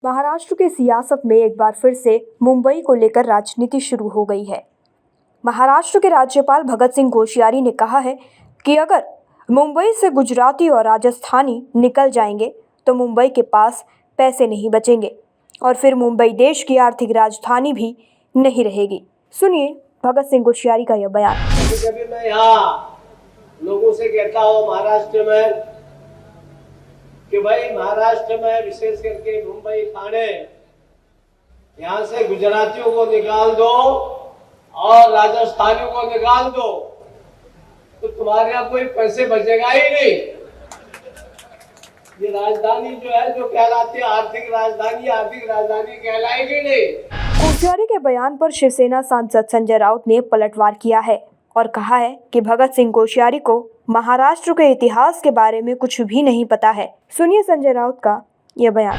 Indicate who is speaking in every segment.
Speaker 1: महाराष्ट्र की सियासत में एक बार फिर से मुंबई को लेकर राजनीति शुरू हो गई है। महाराष्ट्र के राज्यपाल भगत सिंह कोश्यारी ने कहा है कि अगर मुंबई से गुजराती और राजस्थानी निकल जाएंगे तो मुंबई के पास पैसे नहीं बचेंगे और फिर मुंबई देश की आर्थिक राजधानी भी नहीं रहेगी। सुनिए भगत सिंह कोश्यारी का यह बयान।
Speaker 2: कभी मैं यहाँ लोगों से कहता हूँ महाराष्ट्र में कि भाई महाराष्ट्र में विशेष करके मुंबई ठाणे यहाँ से गुजरातियों को निकाल दो और राजस्थानियों को निकाल दो तो तुम्हारे यहाँ कोई पैसे बचेगा ही नहीं। ये राजधानी जो है जो कहलाती है आर्थिक राजधानी कहलाएगी नहीं।
Speaker 1: कोश्यारी के बयान पर शिवसेना सांसद संजय राउत ने पलटवार किया है और कहा है कि भगत सिंह कोश्यारी को महाराष्ट्र के इतिहास के बारे में कुछ भी नहीं पता है। सुनिए संजय राउत का यह बयान।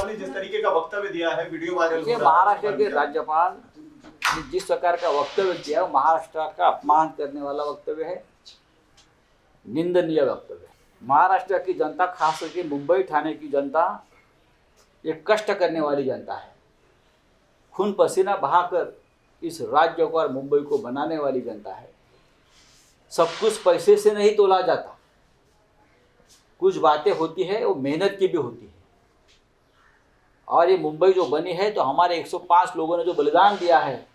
Speaker 3: जिस तरीके का वक्तव्य दिया है वीडियो वायरल हो रहा है।
Speaker 4: महाराष्ट्र के राज्यपाल ने जिस प्रकार का वक्तव्य दिया है महाराष्ट्र का अपमान करने वाला वक्तव्य है, निंदनीय वक्तव्य है। महाराष्ट्र की जनता, खास करके मुंबई ठाणे की जनता ये कष्ट करने वाली जनता है। खून पसीना बहाकर इस राज्य को और मुंबई को बनाने वाली जनता है। सब कुछ पैसे से नहीं तोला जाता, कुछ बातें होती है वो मेहनत की भी होती है। और ये मुंबई जो बनी है तो हमारे 105 लोगों ने जो बलिदान दिया है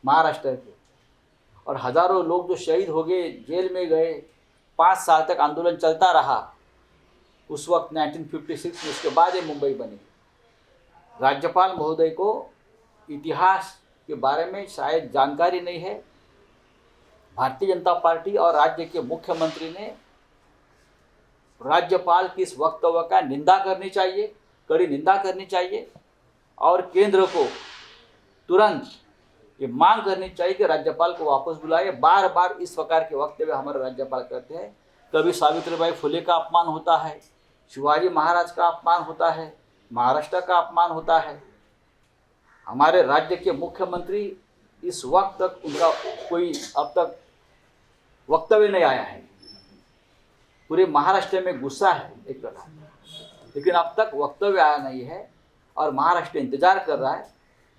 Speaker 4: महाराष्ट्र के, और हज़ारों लोग जो शहीद हो गए, जेल में गए, 5 साल तक आंदोलन चलता रहा उस वक्त 1956 में। उसके बाद ये मुंबई बनी। राज्यपाल महोदय को इतिहास के बारे में शायद जानकारी नहीं है। भारतीय जनता पार्टी और राज्य के मुख्यमंत्री ने राज्यपाल की इस वक्तव्य का निंदा करनी चाहिए, कड़ी निंदा करनी चाहिए और केंद्र को तुरंत ये मांग करनी चाहिए कि राज्यपाल को वापस बुलाए। बार बार इस प्रकार के वक्तव्य हमारे राज्यपाल करते हैं। कभी सावित्रीबाई फुले का अपमान होता है, शिवाजी महाराज का अपमान होता है, महाराष्ट्र का अपमान होता है। हमारे राज्य के मुख्यमंत्री इस वक्त तक उनका कोई अब तक वक्तव्य नहीं आया है। पूरे महाराष्ट्र में गुस्सा है एक प्रकार, लेकिन अब तक वक्तव्य आया नहीं है और महाराष्ट्र इंतजार कर रहा है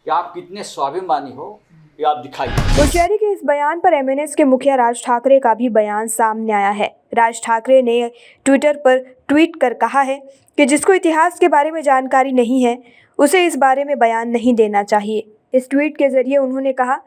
Speaker 4: कि आप कितने स्वाभिमानी हो, ये आप दिखाइए।
Speaker 1: कोश्यारी के इस बयान पर एमएनएस के मुखिया राज ठाकरे का भी बयान सामने आया है। राज ठाकरे ने ट्विटर पर ट्वीट कर कहा है कि जिसको इतिहास के बारे में जानकारी नहीं है उसे इस बारे में बयान नहीं देना चाहिए। इस ट्वीट के जरिए उन्होंने कहा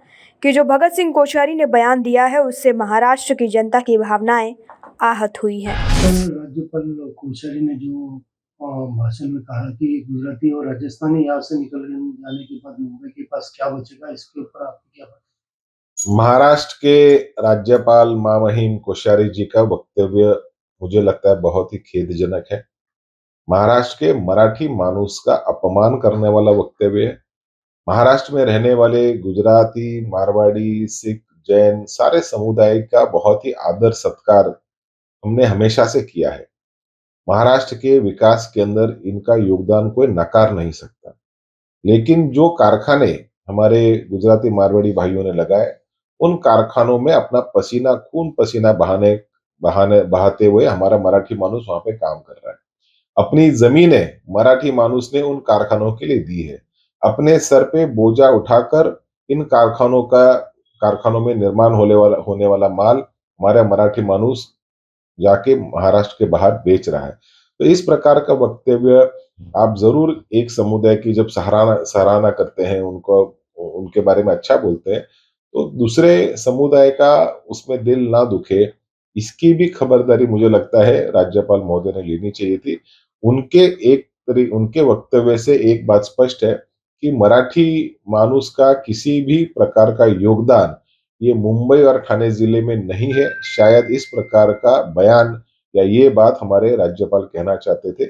Speaker 1: कि जो भगत सिंह कोश्यारी ने बयान दिया है उससे महाराष्ट्र की जनता की भावनाएं आहत हुई हैं।
Speaker 5: राज्यपाल कोश्यारी ने जो भाषण में कहा कि गुजराती और राजस्थानी यहाँ से निकल जाने के बाद मुंबई के पास क्या बचेगा, इसके ऊपर आपकी क्या बात है?
Speaker 3: महाराष्ट्र के राज्यपाल महामहिम कोश्यारी जी का वक्तव्य मुझे लगता है बहुत ही खेदजनक है। महाराष्ट्र के मराठी मानुस का अपमान करने वाला वक्तव्य है। महाराष्ट्र में रहने वाले गुजराती, मारवाड़ी, सिख, जैन सारे समुदाय का बहुत ही आदर सत्कार हमने हमेशा से किया है। महाराष्ट्र के विकास के अंदर इनका योगदान कोई नकार नहीं सकता। लेकिन जो कारखाने हमारे गुजराती मारवाड़ी भाइयों ने लगाए, उन कारखानों में अपना पसीना, खून पसीना बहाते हुए हमारा मराठी मानुस वहां पे काम कर रहा है। अपनी जमीनें मराठी मानुस ने उन कारखानों के लिए दी है। अपने सर पे बोझा उठाकर इन कारखानों में निर्माण होने वाला माल हमारा मराठी मानुस जाके महाराष्ट्र के बाहर बेच रहा है। तो इस प्रकार का वक्तव्य आप जरूर एक समुदाय की जब सराहना करते हैं, उनको उनके बारे में अच्छा बोलते हैं, तो दूसरे समुदाय का उसमें दिल ना दुखे, इसकी भी खबरदारी मुझे लगता है राज्यपाल महोदय ने लेनी चाहिए थी। उनके वक्तव्य से एक बात स्पष्ट है कि मराठी मानुस का किसी भी प्रकार का योगदान ये मुंबई और ठाणे जिले में नहीं है। शायद इस प्रकार का बयान या ये बात हमारे राज्यपाल कहना चाहते थे।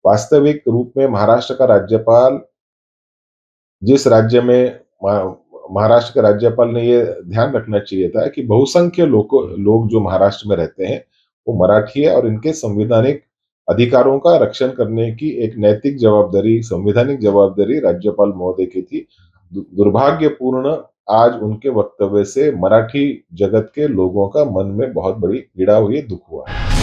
Speaker 3: वास्तविक रूप में महाराष्ट्र का राज्यपाल, जिस राज्य में महाराष्ट्र के राज्यपाल ने ये ध्यान रखना चाहिए था कि बहुसंख्य लोग जो महाराष्ट्र में रहते हैं वो मराठी है और इनके संवैधानिक अधिकारों का रक्षण करने की एक नैतिक जवाबदारी, संवैधानिक जवाबदारी राज्यपाल महोदय की थी। दुर्भाग्यपूर्ण आज उनके वक्तव्य से मराठी जगत के लोगों का मन में बहुत बड़ी पीड़ा हुई, दुख हुआ है।